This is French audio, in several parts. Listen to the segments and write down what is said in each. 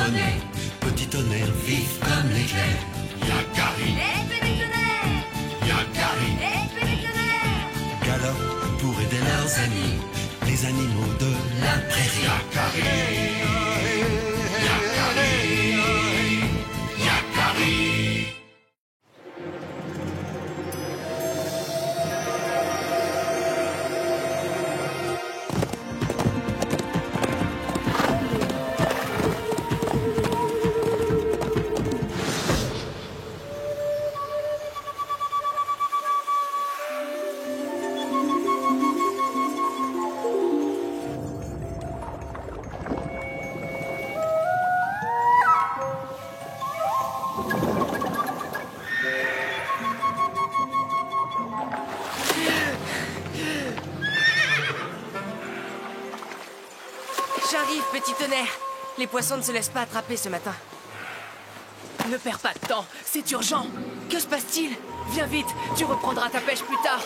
poney, petit tonnerre vif comme l'éclair. Yakari, petit tonnerre, Yakari, petit tonnerre. galope pour aider leurs amis, les animaux de la prairie. Yakari, Yakari, Yakari. J'arrive, petit tonnerre. Les poissons ne se laissent pas attraper ce matin. Ne perds pas de temps, c'est urgent. Que se passe-t-il? Viens vite, tu reprendras ta pêche plus tard.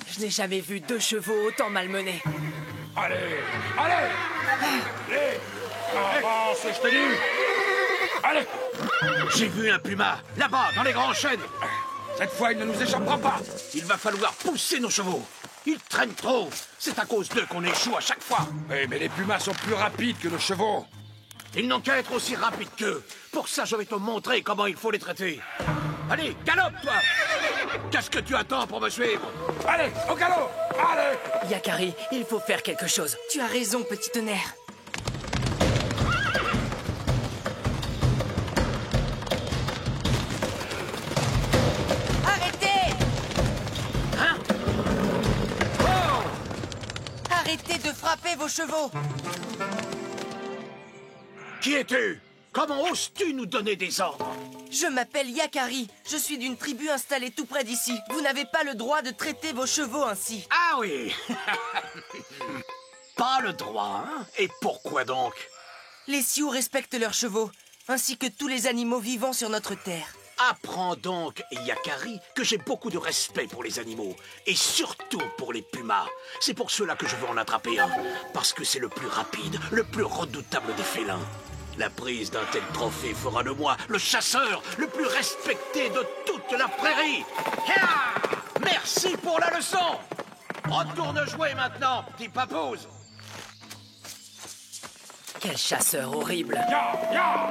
Je n'ai jamais vu 2 chevaux autant malmenés. Allez, allez, allez, avance, je te dis. Allez. J'ai vu un puma, là-bas, dans les grands chênes. Cette fois, il ne nous échappera pas. Il va falloir pousser nos chevaux. Ils traînent trop. C'est à cause d'eux qu'on échoue à chaque fois. Oui, mais les pumas sont plus rapides que nos chevaux. Ils n'ont qu'à être aussi rapides qu'eux. Pour ça, je vais te montrer comment il faut les traiter. Allez, galope, toi. Qu'est-ce que tu attends pour me suivre? Allez, au galop. Allez. Yakari, il faut faire quelque chose. Tu as raison, petit tonnerre. Arrêtez! Hein? Arrêtez de frapper vos chevaux! Qui es-tu? Comment oses-tu nous donner des ordres? Je m'appelle Yakari. Je suis d'une tribu installée tout près d'ici. Vous n'avez pas le droit de traiter vos chevaux ainsi. Ah oui. Pas le droit, hein? Et pourquoi donc? Les Sioux respectent leurs chevaux, ainsi que tous les animaux vivants sur notre terre. Apprends donc, Yakari, que j'ai beaucoup de respect pour les animaux, et surtout pour les pumas. C'est pour cela que je veux en attraper un, parce que c'est le plus rapide, le plus redoutable des félins. La prise d'un tel trophée fera de moi le chasseur le plus respecté de toute la prairie. Hiya! Merci pour la leçon. Retourne jouer maintenant, petit papouze. Quel chasseur horrible! Ya, ya.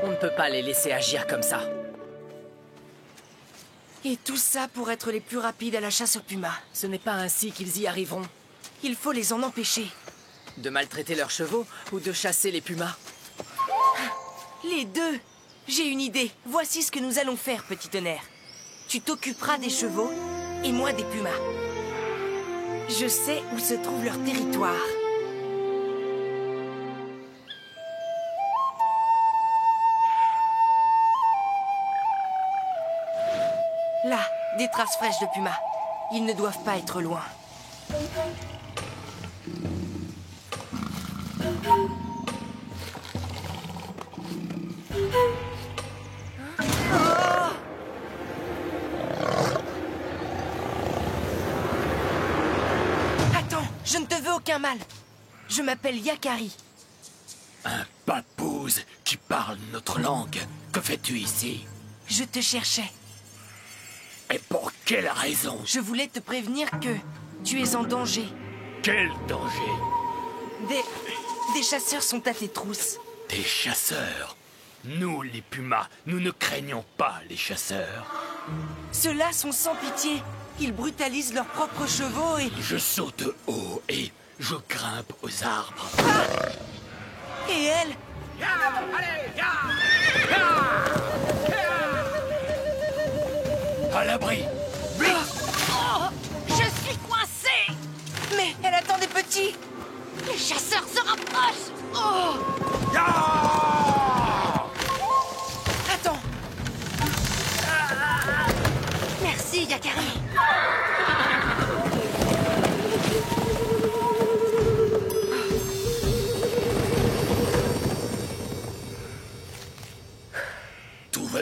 On ne peut pas les laisser agir comme ça. Et tout ça pour être les plus rapides à la chasse aux pumas. Ce n'est pas ainsi qu'ils y arriveront. Il faut les en empêcher. De maltraiter leurs chevaux ou de chasser les pumas. Les deux! J'ai une idée. Voici ce que nous allons faire, petit tonnerre. Tu t'occuperas des chevaux et moi des pumas. Je sais où se trouve leur territoire. Là, des traces fraîches de pumas. Ils ne doivent pas être loin. Attends, je ne te veux aucun mal. Je m'appelle Yakari. Un papouze qui parle notre langue. Que fais-tu ici? Je te cherchais. Et pour quelle raison? Je voulais te prévenir que tu es en danger. Quel danger? Des chasseurs sont à tes trousses. Des chasseurs? Nous, les pumas, nous ne craignons pas les chasseurs. Ceux-là sont sans pitié. Ils brutalisent leurs propres chevaux et... Je saute haut et je grimpe aux arbres. Et elle? À l'abri! Je suis coincée. Mais elle attend des petits. Les chasseurs se rapprochent. Oh. Attends. Merci, Yakari.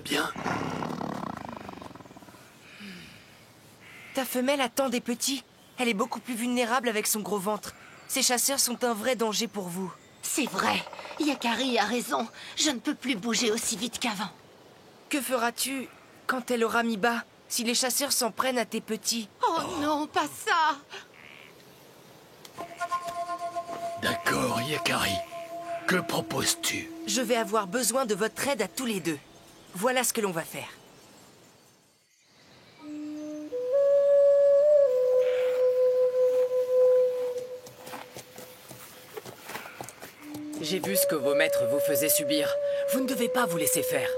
bien? Ta femelle attend des petits. Elle est beaucoup plus vulnérable avec son gros ventre. Ces chasseurs sont un vrai danger pour vous. C'est vrai. Yakari a raison. Je ne peux plus bouger aussi vite qu'avant. Que feras-tu quand elle aura mis bas, si les chasseurs s'en prennent à tes petits? Oh non, pas ça. D'accord, Yakari. Que proposes-tu? Je vais avoir besoin de votre aide à tous les deux. Voilà ce que l'on va faire. J'ai vu ce que vos maîtres vous faisaient subir. Vous ne devez pas vous laisser faire.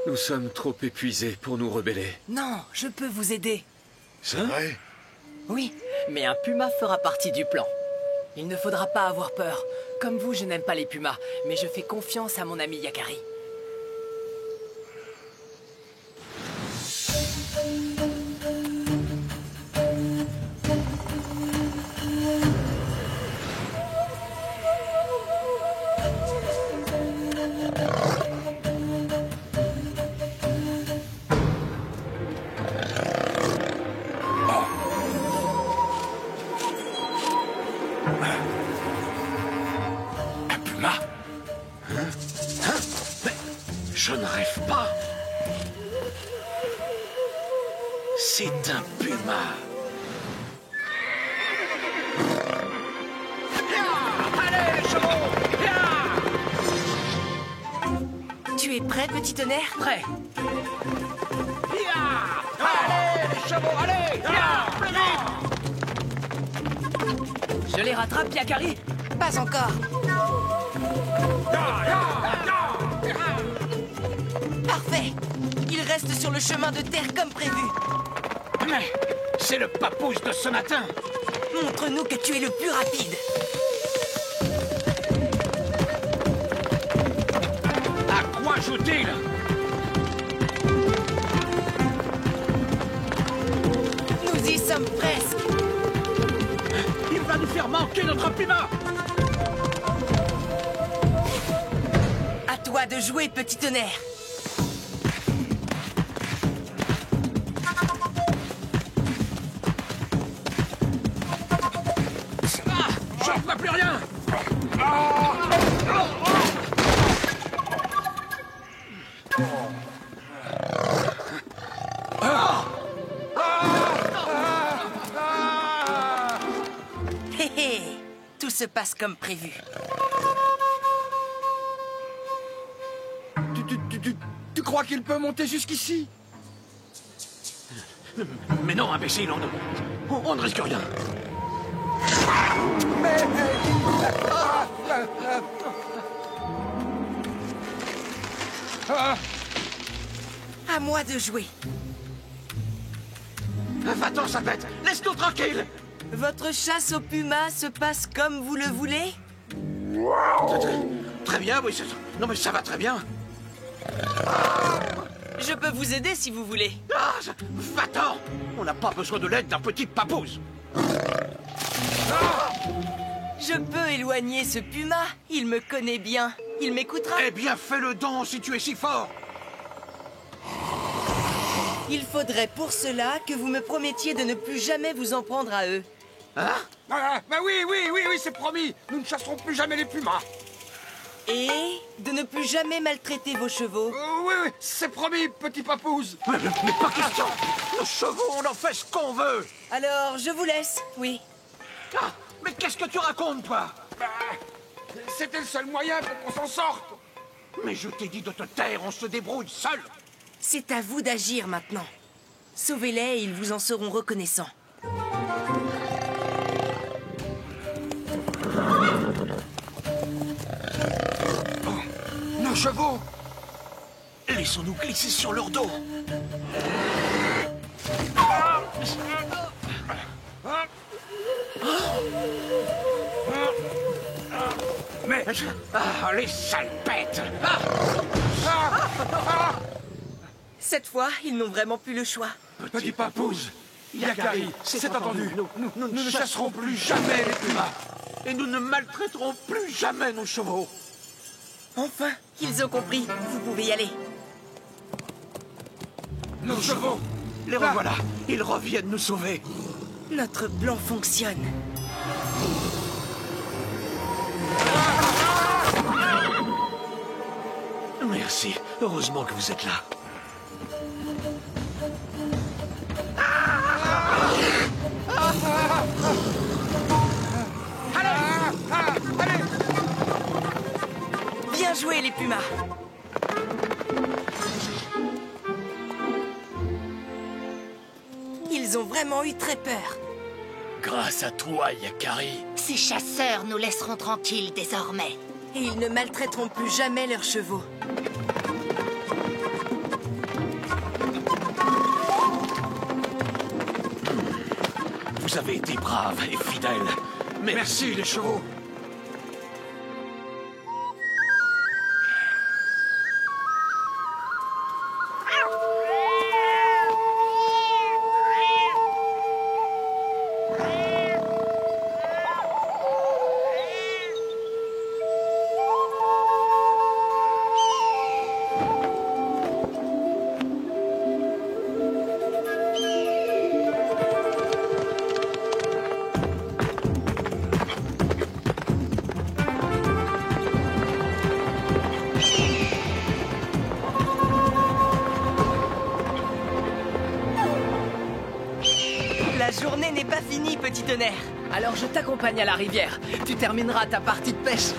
Nous sommes trop épuisés pour nous rebeller. Non, je peux vous aider. C'est vrai? Oui, mais un puma fera partie du plan. Il ne faudra pas avoir peur. Comme vous, je n'aime pas les pumas, mais je fais confiance à mon ami Yakari. Un puma? Mais je ne rêve pas. C'est un puma. Allez, les chevaux! Tu es prêt, petit tonnerre? Prêt. Allez, les chevaux, allez! Plus vite! Je les rattrape, Yakari? Pas encore. Parfait. Ils restent sur le chemin de terre comme prévu. Mais c'est le papouze de ce matin. Montre-nous que tu es le plus rapide. À quoi joue-t-il? Nous y sommes presque. Il va nous faire manquer notre puma. À toi de jouer, petit tonnerre. Je ne vois plus rien. Hé hé. Tout se passe comme prévu. Tu crois qu'il peut monter jusqu'ici? Mais non, imbécile, on ne risque rien. À moi de jouer. Va-t'en, sa bête. Laisse-nous tranquille. Votre chasse au puma se passe comme vous le voulez? Très bien, oui. Non, mais ça va très bien. Je peux vous aider si vous voulez. Ah, va-t'en. On n'a pas besoin de l'aide d'un petit papouze. Je peux éloigner ce puma. Il me connaît bien. Il m'écoutera. Eh bien, fais-le donc si tu es si fort. Il faudrait pour cela que vous me promettiez de ne plus jamais vous en prendre à eux. Hein? Bah oui, c'est promis. Nous ne chasserons plus jamais les pumas. Et de ne plus jamais maltraiter vos chevaux. Oui, c'est promis, petit papouze. Mais pas question. Nos chevaux, on en fait ce qu'on veut. Alors, je vous laisse, oui. Ah, mais qu'est-ce que tu racontes, toi? Bah, c'était le seul moyen pour qu'on s'en sorte. Mais je t'ai dit de te taire, on se débrouille seul. C'est à vous d'agir maintenant. Sauvez-les et ils vous en seront reconnaissants. Nos chevaux. Laissons-nous glisser sur leur dos. Mais... Ah, les sales bêtes. Cette fois, ils n'ont vraiment plus le choix. Petit papouze, Yakari, c'est entendu. Nous ne chasserons plus jamais les pumas. Et nous ne maltraiterons plus jamais nos chevaux. Enfin, ils ont compris. Vous pouvez y aller. Nos chevaux! Les revoilà! Ils reviennent nous sauver! Notre plan fonctionne. Merci. Heureusement que vous êtes là. Bien joué, les pumas. Ils ont vraiment eu très peur. Grâce à toi, Yakari. Ces chasseurs nous laisseront tranquilles désormais. Et ils ne maltraiteront plus jamais leurs chevaux. Vous avez été braves et fidèles. Merci, les chevaux! La journée n'est pas finie, petit tonnerre. Alors je t'accompagne à la rivière. Tu termineras ta partie de pêche.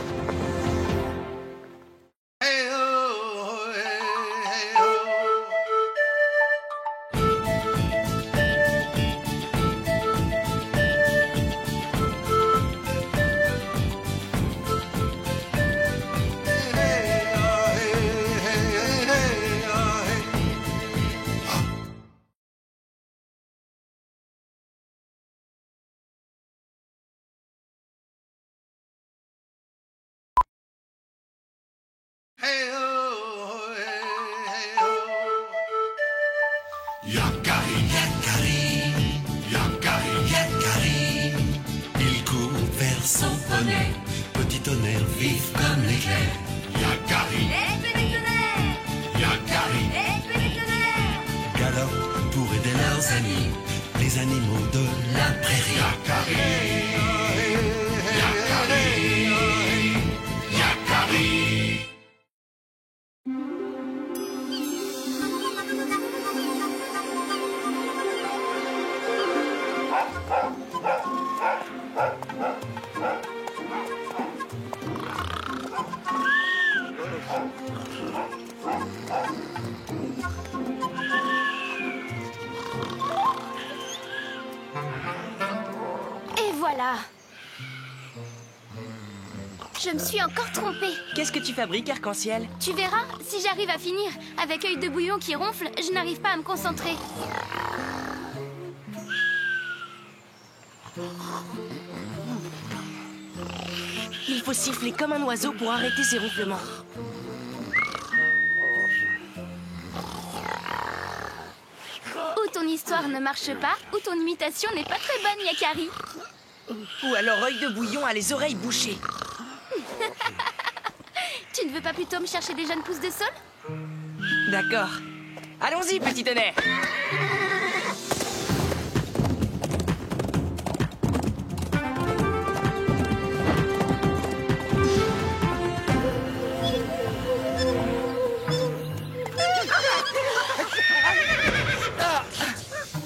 Yakari, Yakari, Yakari, Yakari. Il court vers son poney, petit tonnerre vif comme l'éclair. Yakari, Yakari, galope pour aider leurs amis, les animaux de la prairie. Yakari, Yakari, Yakari. Et voilà. Je me suis encore trompée. Qu'est-ce que tu fabriques, Arc-en-Ciel? Tu verras, si j'arrive à finir, avec œil de bouillon qui ronfle, je n'arrive pas à me concentrer. Il faut siffler comme un oiseau pour arrêter ses ronflements. Ou ton histoire ne marche pas, ou ton imitation n'est pas très bonne, Yakari. Ou alors œil de bouillon a les oreilles bouchées. Tu ne veux pas plutôt me chercher des jeunes pousses de saule? D'accord. Allons-y, petit tonnerre.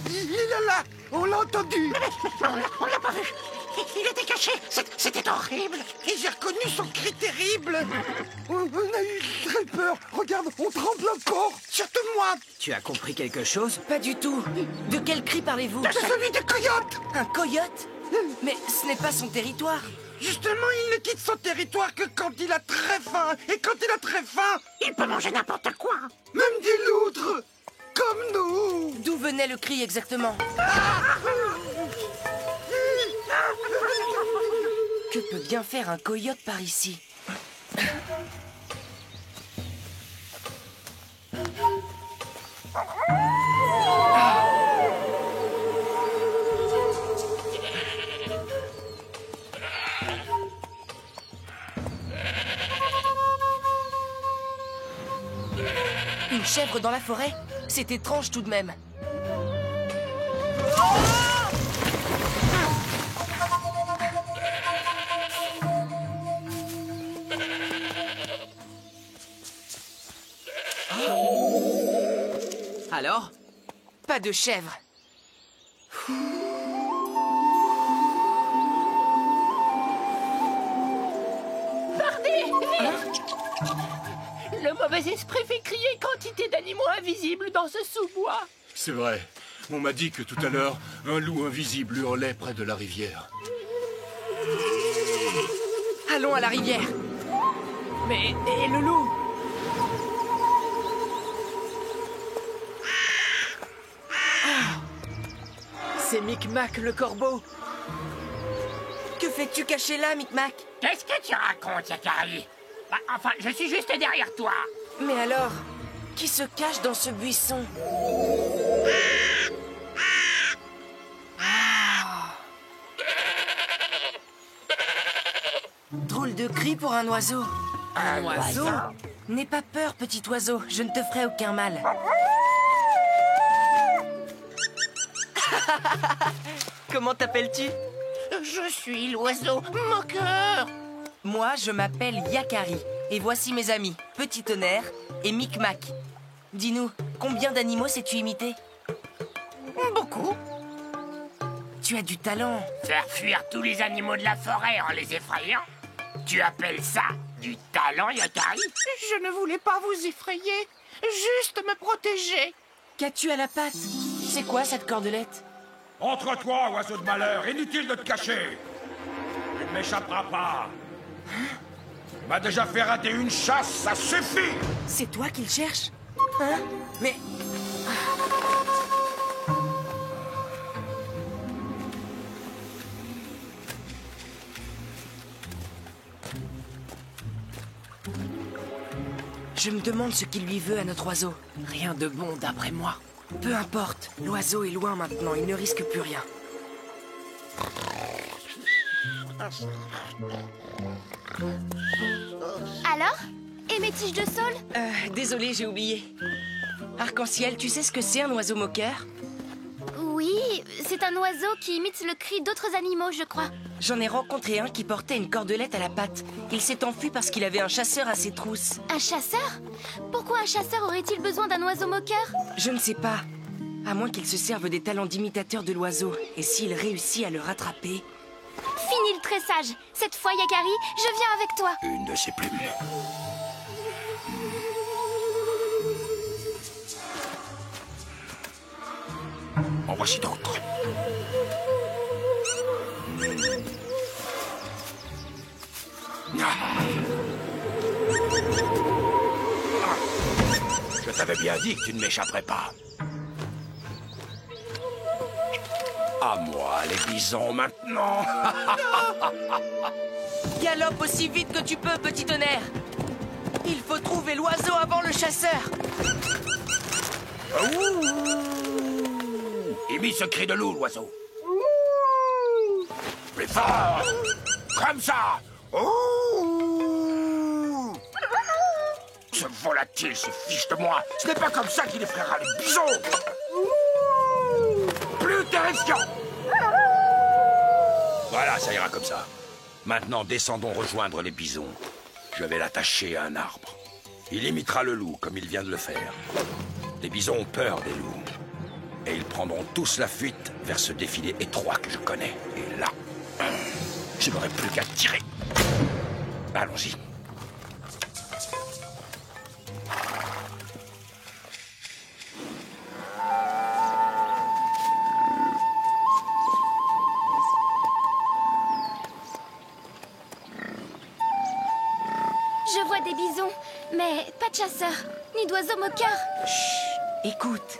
Il est là! On l'a entendu! On l'a pas vu. Il était caché. C'était horrible. Et j'ai reconnu son cri terrible! On a eu très peur! Regarde, on tremble encore! Surtout moi! Tu as compris quelque chose? Pas du tout. De quel cri parlez-vous? Celui des coyotes! Un coyote? Mais ce n'est pas son territoire. Justement, il ne quitte son territoire que quand il a très faim! Et quand il a très faim, Il peut manger n'importe quoi. même des loutres! Comme nous! D'où venait le cri exactement? Que peut bien faire un coyote par ici? Une chèvre dans la forêt? C'est étrange tout de même. Alors? Pas de chèvre. Le mauvais esprit fait crier quantité d'animaux invisibles dans ce sous-bois. C'est vrai. On m'a dit que tout à l'heure, un loup invisible hurlait près de la rivière. Allons à la rivière. Mais... et le loup? C'est Micmac le corbeau. Que fais-tu caché là, Micmac? Qu'est-ce que tu racontes, Yakari? Bah, enfin, je suis juste derrière toi. Mais alors, qui se cache dans ce buisson? Drôle de cri pour un oiseau. Un oiseau? N'aie pas peur, petit oiseau, je ne te ferai aucun mal. Comment t'appelles-tu? Je suis l'oiseau moqueur. Moi, je m'appelle Yakari. Et voici mes amis, Petit Tonnerre et Micmac. Dis-nous, combien d'animaux sais-tu imiter? Beaucoup. Tu as du talent. Faire fuir tous les animaux de la forêt en les effrayant? Tu appelles ça du talent, Yakari? Je ne voulais pas vous effrayer, juste me protéger. Qu'as-tu à la patte? C'est quoi cette cordelette? Entre-toi, oiseau de malheur, inutile de te cacher. Tu ne m'échapperas pas. Tu m'as déjà fait rater une chasse, ça suffit. C'est toi qu'il cherche? Hein? Mais... Je me demande ce qu'il lui veut à notre oiseau. Rien de bon d'après moi. Peu importe, l'oiseau est loin maintenant, il ne risque plus rien. Alors? Et mes tiges de saule? Désolé, j'ai oublié. Arc-en-ciel, tu sais ce que c'est un oiseau moqueur? Oui, c'est un oiseau qui imite le cri d'autres animaux, je crois. J'en ai rencontré un qui portait une cordelette à la patte. Il s'est enfui parce qu'il avait un chasseur à ses trousses. Un chasseur? Pourquoi un chasseur aurait-il besoin d'un oiseau moqueur? Je ne sais pas. À moins qu'il se serve des talents d'imitateur de l'oiseau. Et s'il réussit à le rattraper... Fini le tressage. Cette fois, Yakari, je viens avec toi. Une de ces plumes. En voici d'autres. Je t'avais bien dit que tu ne m'échapperais pas. À moi, les bisons, maintenant. Galope aussi vite que tu peux, petit tonnerre. Il faut trouver l'oiseau avant le chasseur. Imite ce cri de loup, l'oiseau. Plus fort. Comme ça. Ce volatile se fiche de moi. Ce n'est pas comme ça qu'il effraiera les bisons. Plus terrifiant. Voilà, ça ira comme ça. Maintenant, descendons rejoindre les bisons. Je vais l'attacher à un arbre. Il imitera le loup, comme il vient de le faire. Les bisons ont peur des loups. Et ils prendront tous la fuite vers ce défilé étroit que je connais. Et là, je n'aurai plus qu'à tirer. Allons-y. Je vois des bisons, mais pas de chasseurs, ni d'oiseaux moqueurs. Chut, écoute.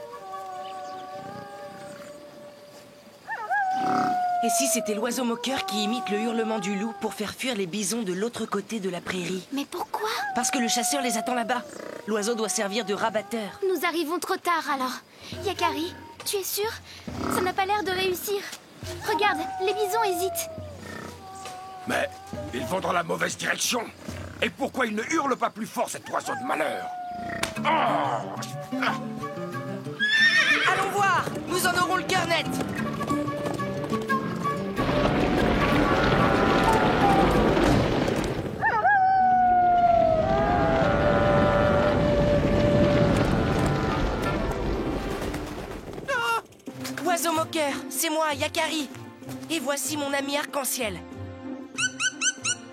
Et si c'était l'oiseau moqueur qui imite le hurlement du loup pour faire fuir les bisons de l'autre côté de la prairie? Mais pourquoi? Parce que le chasseur les attend là-bas. L'oiseau doit servir de rabatteur. Nous arrivons trop tard alors. Yakari, tu es sûr? Ça n'a pas l'air de réussir. Regarde, les bisons hésitent. Mais ils vont dans la mauvaise direction. Et pourquoi il ne hurle pas plus fort, cet oiseau de malheur? Nous en aurons le cœur net. Oiseau moqueur, c'est moi, Yakari. Et voici mon ami Arc-en-Ciel.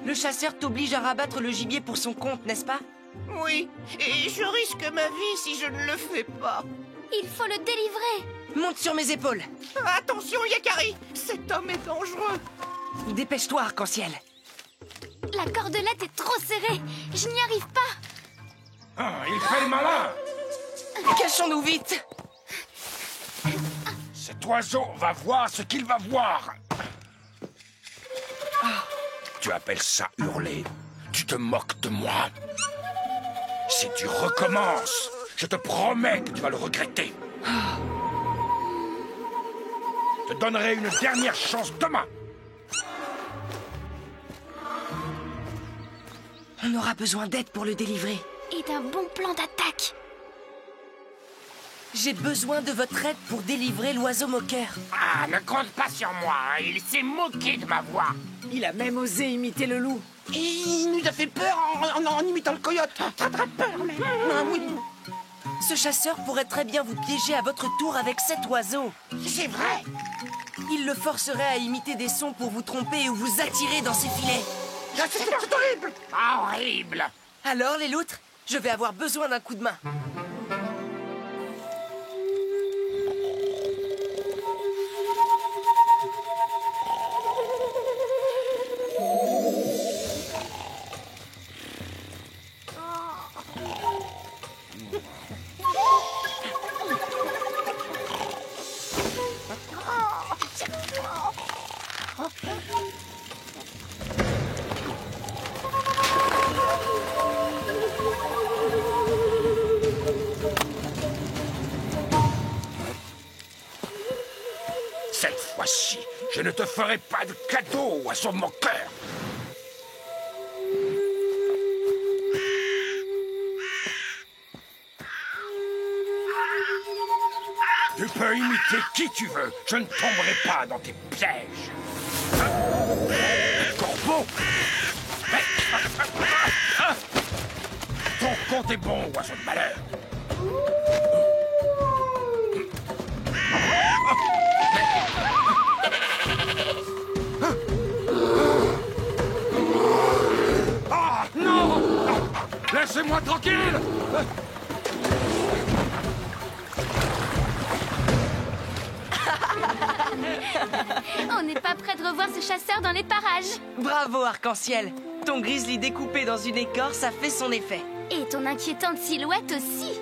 Le chasseur t'oblige à rabattre le gibier pour son compte, n'est-ce pas? Oui, et je risque ma vie si je ne le fais pas. Il faut le délivrer. Monte sur mes épaules. Attention, Yakari, cet homme est dangereux. Dépêche-toi, Arc-en-Ciel. La cordelette est trop serrée. Je n'y arrive pas. Ah, il fait le malin. Cachons-nous vite. Cet oiseau va voir ce qu'il va voir. Tu appelles ça hurler? Tu te moques de moi? Si tu recommences, je te promets que tu vas le regretter. Je te donnerai une dernière chance demain. On aura besoin d'aide pour le délivrer. Et d'un bon plan d'attaque. J'ai besoin de votre aide pour délivrer l'oiseau moqueur. Ah, ne compte pas sur moi, hein. Il s'est moqué de ma voix. Il a même osé imiter le loup. Et il nous a fait peur en imitant le coyote. Très très peur, mais... Ah, oui. Ce chasseur pourrait très bien vous piéger à votre tour avec cet oiseau. C'est vrai. Il le forcerait à imiter des sons pour vous tromper ou vous attirer dans ses filets. C'est horrible. Horrible. Alors, les loutres, je vais avoir besoin d'un coup de main. Cette fois-ci, je ne te ferai pas de cadeau, oiseau moqueur. Tu peux imiter qui tu veux, je ne tomberai pas dans tes pièges. Corbeau! Ton compte est bon, oiseau de malheur. Ah, non! Laissez-moi tranquille! On n'est pas prêt de revoir ce chasseur dans les parages. Bravo, Arc-en-Ciel. Ton grizzly découpé dans une écorce a fait son effet. Et ton inquiétante silhouette aussi.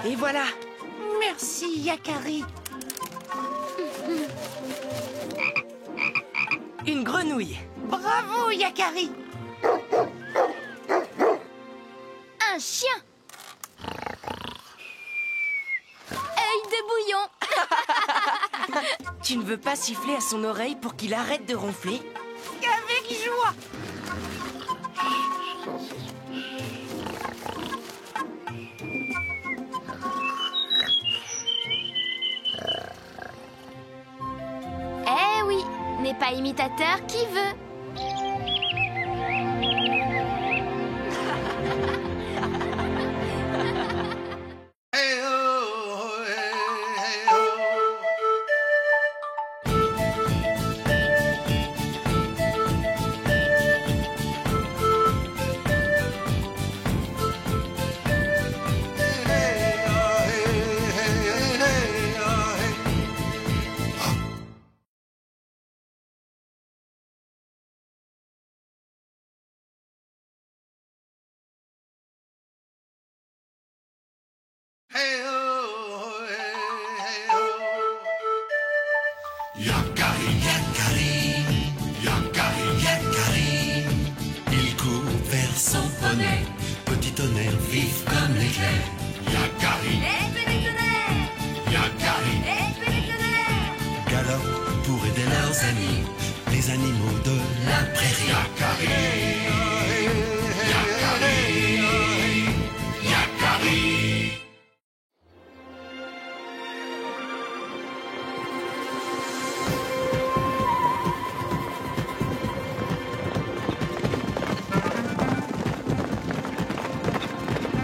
Et voilà. Merci, Yakari. Une grenouille. Bravo, Yakari. Un chien. Œil de bouillon. Tu ne veux pas siffler à son oreille pour qu'il arrête de ronfler? Avec joie. Eh oui, n'est pas imitateur qui veut. Yakari, Yakari, Yakari, Yakari. Il court vers son poney, petit tonnerre vif comme l'éclair. Yakari, Yakari, galope amis, les animaux de la prairie. Yakari, Yakari, Yakari.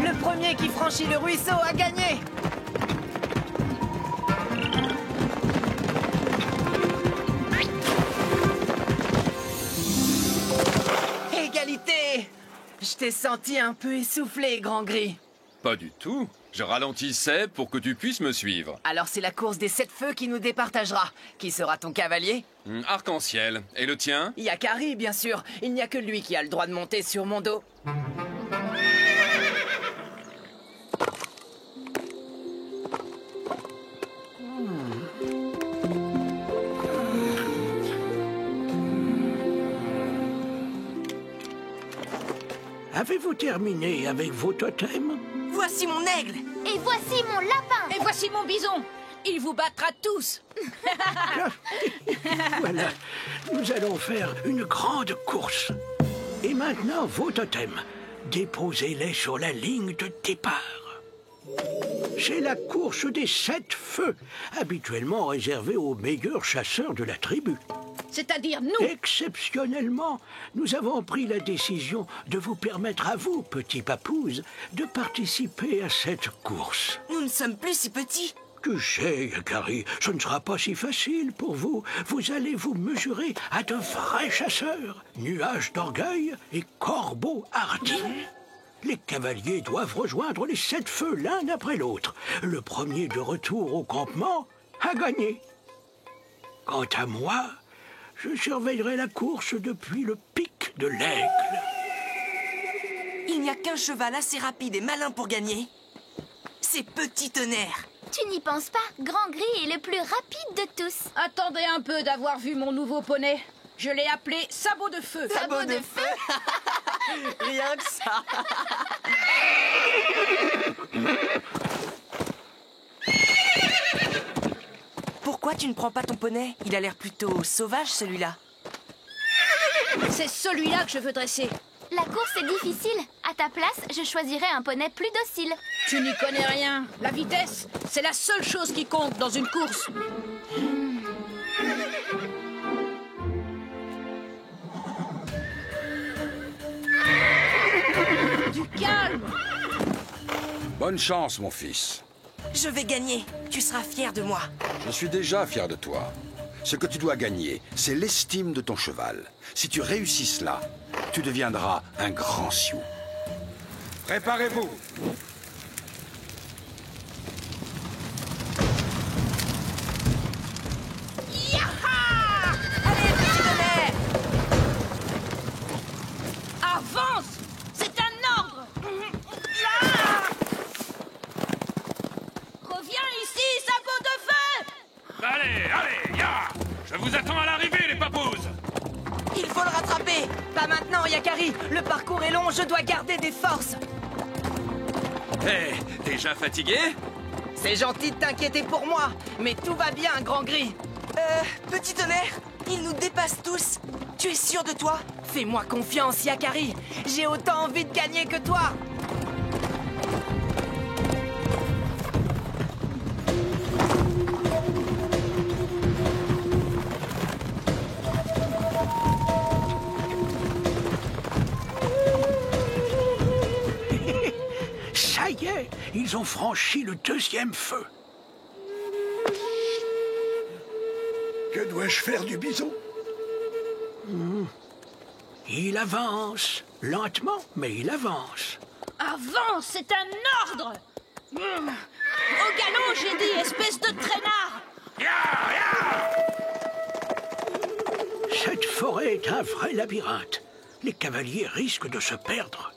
Le premier qui franchit le ruisseau a gagné. Égalité. Je t'ai senti un peu essoufflé, Grand Gris. Pas du tout. Je ralentissais pour que tu puisses me suivre. Alors c'est la course des 7 feux qui nous départagera. Qui sera ton cavalier? Arc-en-ciel. Et le tien? Yakari, bien sûr. Il n'y a que lui qui a le droit de monter sur mon dos. Avez-vous terminé avec vos totems? Voici mon aigle. Et voici mon lapin. Et voici mon bison. Il vous battra tous. Voilà, nous allons faire une grande course. Et maintenant, vos totems, déposez-les sur la ligne de départ. C'est la course des 7 feux, habituellement réservée aux meilleurs chasseurs de la tribu. C'est-à-dire nous. Exceptionnellement, nous avons pris la décision de vous permettre à vous, petits papous, de participer à cette course. Nous ne sommes plus si petits. Tu sais, Yakari, ce ne sera pas si facile pour vous. Vous allez vous mesurer à de vrais chasseurs, nuages d'orgueil et corbeaux hardis. Les cavaliers doivent rejoindre les 7 feux l'un après l'autre. Le premier de retour au campement a gagné. Quant à moi, je surveillerai la course depuis le pic de l'aigle. Il n'y a qu'un cheval assez rapide et malin pour gagner. C'est Petit Tonnerre. Tu n'y penses pas, Grand Gris est le plus rapide de tous. Attendez un peu d'avoir vu mon nouveau poney. Je l'ai appelé Sabot de Feu. Sabot de Feu. Rien que ça. Pourquoi tu ne prends pas ton poney? Il a l'air plutôt sauvage, celui-là. C'est celui-là que je veux dresser. La course est difficile. À ta place, je choisirais un poney plus docile. Tu n'y connais rien. La vitesse, c'est la seule chose qui compte dans une course. Du calme. Bonne chance, mon fils. Je vais gagner. Tu seras fier de moi. Je suis déjà fier de toi. Ce que tu dois gagner, c'est l'estime de ton cheval. Si tu réussis cela, tu deviendras un grand sioux. Préparez-vous. Yaha! Allez, Petit Tonnerre! Avance! C'est un ordre! Reviens ici, Sabot de Feu! Allez, allez, ya! Je vous attends à l'arrivée, les papouses! Il faut le rattraper. Pas maintenant, Yakari. Le parcours est long, je dois garder des forces. Hé, déjà fatigué? C'est gentil de t'inquiéter pour moi, mais tout va bien, Grand Gris. Petit Tonnerre, ils nous dépassent tous. Tu es sûr de toi? Fais-moi confiance, Yakari. J'ai autant envie de gagner que toi. Ça y est, ils ont franchi le 2e feu. Que dois-je faire du bison? Il avance, lentement, mais il avance. Avance, c'est un ordre! Au galop, j'ai dit, espèce de traînard! Cette forêt est un vrai labyrinthe. Les cavaliers risquent de se perdre.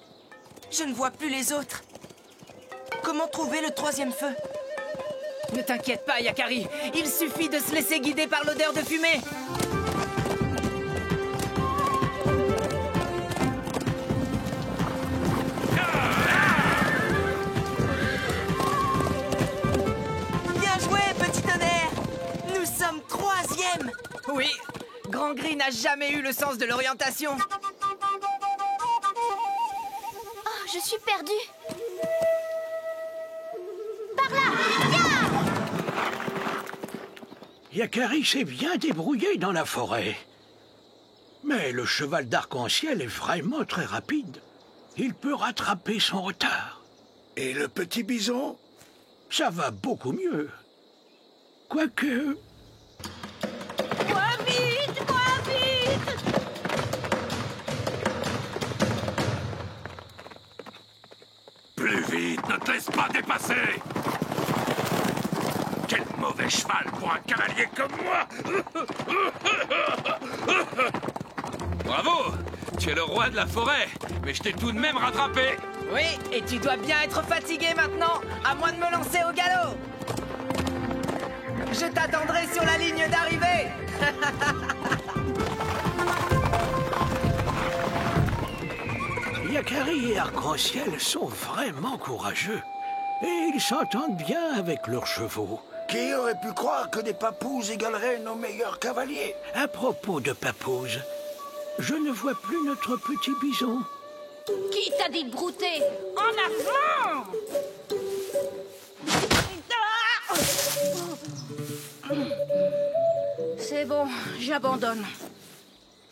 Je ne vois plus les autres. Comment trouver le 3e feu? Ne t'inquiète pas, Yakari. Il suffit de se laisser guider par l'odeur de fumée. Bien joué, Petit Tonnerre. Nous sommes 3e. Oui, Angry n'a jamais eu le sens de l'orientation. Oh, je suis perdue. Par là, viens! Yakari s'est bien débrouillé dans la forêt. Mais le cheval d'arc-en-ciel est vraiment très rapide. Il peut rattraper son retard. Et le petit bison? Ça va beaucoup mieux. Quoique... Moins vite, moins vite! Plus vite, ne te laisse pas dépasser! Quel mauvais cheval pour un cavalier comme moi! Bravo! Tu es le roi de la forêt, mais je t'ai tout de même rattrapé! Oui, et tu dois bien être fatigué maintenant, à moins de me lancer au galop. Je t'attendrai sur la ligne d'arrivée. Yakari et Arc-en-Ciel sont vraiment courageux. Et ils s'entendent bien avec leurs chevaux. Qui aurait pu croire que des papous égaleraient nos meilleurs cavaliers? À propos de papouses, je ne vois plus notre petit bison. Qui t'a dit de brouter? En avant! C'est bon, j'abandonne.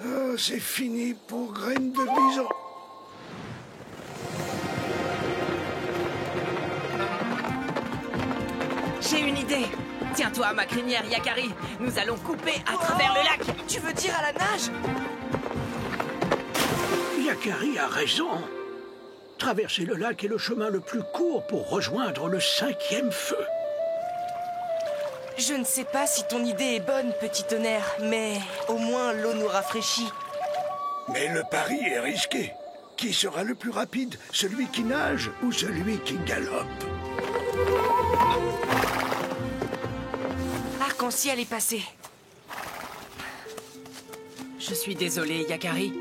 Oh, c'est fini pour Graine de Bison. J'ai une idée. Tiens-toi à ma crinière, Yakari. Nous allons couper à travers le lac. Tu veux dire à la nage? Yakari a raison. Traverser le lac est le chemin le plus court pour rejoindre le 5e feu. Je ne sais pas si ton idée est bonne, petit tonnerre, mais au moins l'eau nous rafraîchit. Mais le pari est risqué. Qui sera le plus rapide, celui qui nage ou celui qui galope? Arc-en-ciel est passé. Je suis désolé, Yakari.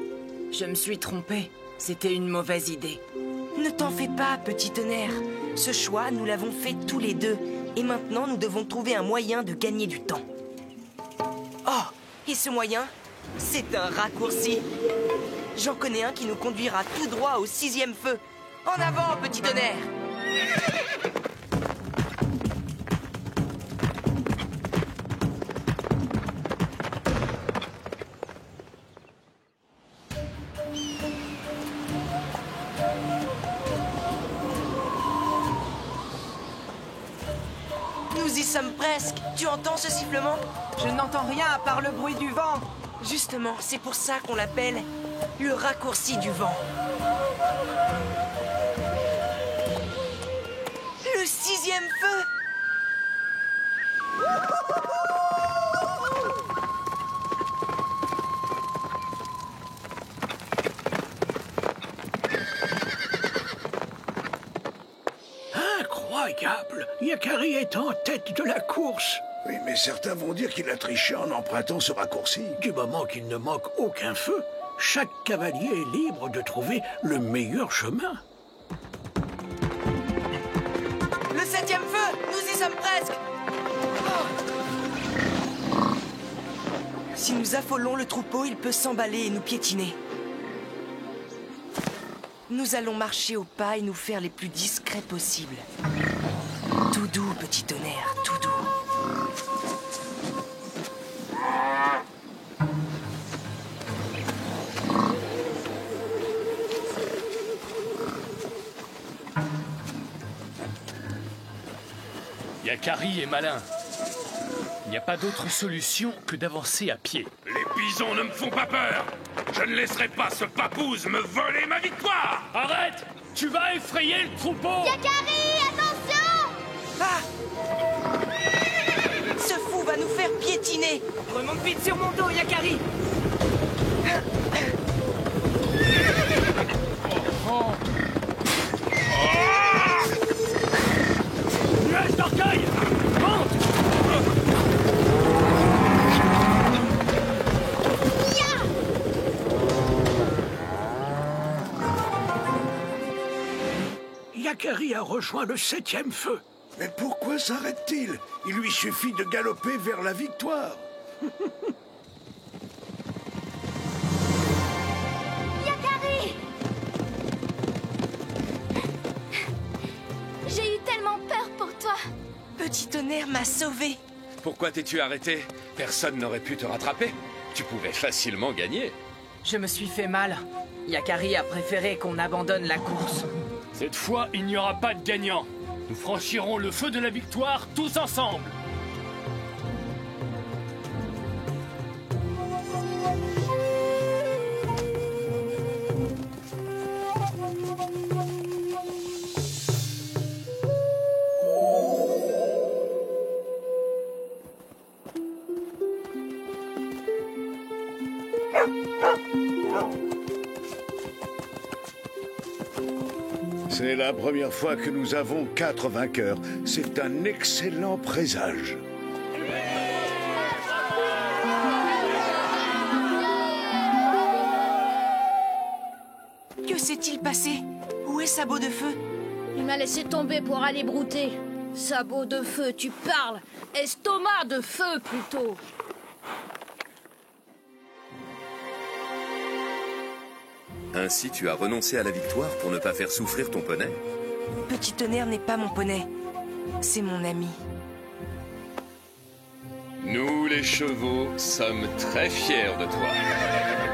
Je me suis trompé. C'était une mauvaise idée. Ne t'en fais pas, petit tonnerre. Ce choix, nous l'avons fait tous les deux. Et maintenant, nous devons trouver un moyen de gagner du temps. Oh, et ce moyen, c'est un raccourci. J'en connais un qui nous conduira tout droit au 6e feu. En avant, petit tonnerre! Nous y sommes presque. Tu entends ce sifflement? Je n'entends rien à part le bruit du vent. Justement, c'est pour ça qu'on l'appelle le raccourci du vent. Le 6e feu! Incroyable! Yakari est en tête de la course. Oui, mais certains vont dire qu'il a triché en empruntant ce raccourci. Du moment qu'il ne manque aucun feu, chaque cavalier est libre de trouver le meilleur chemin. Le 7e feu! Nous y sommes presque! Oh. Si nous affolons le troupeau, il peut s'emballer et nous piétiner. Nous allons marcher au pas et nous faire les plus discrets possibles. Tout doux, petit tonnerre, tout doux. Yakari est malin. Il n'y a pas d'autre solution que d'avancer à pied. Les bisons ne me font pas peur. Je ne laisserai pas ce papouze me voler ma victoire. Arrête! Tu vas effrayer le troupeau! Yakari, attention! Ah! Ce fou va nous faire piétiner! Remonte vite sur mon dos, Yakari! Nuage d'orgueil! Monte! Yakari a rejoint le 7e feu. Mais pourquoi s'arrête-t-il? Il lui suffit de galoper vers la victoire. Petit Tonnerre m'a sauvé. Pourquoi t'es-tu arrêté? Personne n'aurait pu te rattraper. Tu pouvais facilement gagner. Je me suis fait mal. Yakari a préféré qu'on abandonne la course. Cette fois, il n'y aura pas de gagnant. Nous franchirons le feu de la victoire tous ensemble. C'est la première fois que nous avons 4 vainqueurs. C'est un excellent présage. Que s'est-il passé? Où est Sabot de Feu? Il m'a laissé tomber pour aller brouter. Sabot de feu, tu parles. Estomac de feu, plutôt. Ainsi, tu as renoncé à la victoire pour ne pas faire souffrir ton poney? Petit Tonnerre n'est pas mon poney. C'est mon ami. Nous, les chevaux, sommes très fiers de toi.